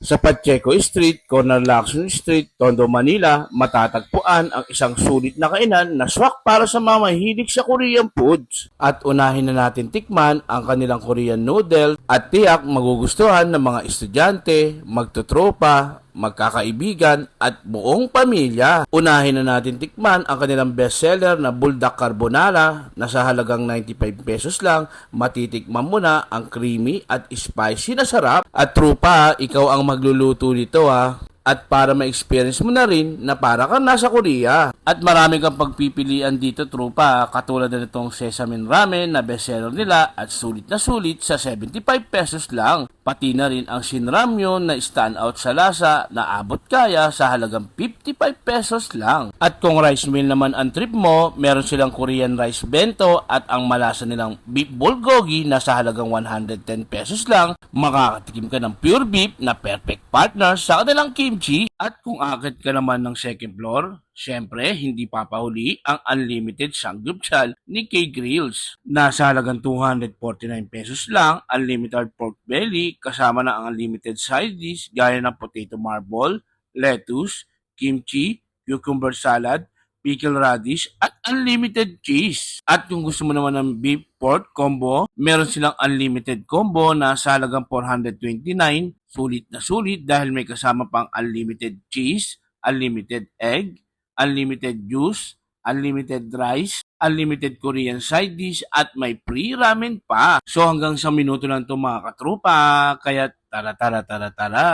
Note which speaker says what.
Speaker 1: Sa Pacheco Street, corner Lacson Street, Tondo, Manila, matatagpuan ang isang sulit na kainan na swak para sa mga mahilig sa Korean foods. At unahin na natin tikman ang kanilang Korean noodle at tiyak magugustuhan ng mga estudyante, magtutropa, magkakaibigan at buong pamilya. Unahin na natin tikman ang kanilang bestseller na Buldak Carbonara na sa halagang 95 pesos lang, matitikman mo na ang creamy at spicy na sarap. At trupa, ikaw ang magluluto nito ha. At para ma-experience mo na rin na para kang nasa Korea. At marami kang pagpipilian dito trupa, katulad na itong Sesame Ramen na bestseller nila at sulit na sulit sa 75 pesos lang. Pati na rin ang Shinramyun na stand out sa lasa na abot kaya sa halagang 55 pesos lang. At kung rice meal naman ang trip mo, meron silang Korean rice bento at ang malasa nilang beef bulgogi na sa halagang 110 pesos lang. Makakatikim ka ng pure beef na perfect partner sa kanilang kimchi. At kung akit ka naman ng second floor, syempre, hindi papahuli ang unlimited samgyeopsal ni K-Grills. Nasa halagang 249 pesos lang, unlimited pork belly kasama na ang unlimited side dish gaya ng potato marble, lettuce, kimchi, cucumber salad, pickle radish at unlimited cheese. At kung gusto mo naman ng beef pork combo, meron silang unlimited combo na sa halagang 429. Sulit na sulit dahil may kasama pang unlimited cheese, unlimited egg, unlimited juice, unlimited rice, unlimited Korean side dish, at may free ramen pa. So hanggang sa minuto lang ito mga katrupa, kaya tara tara tara tara.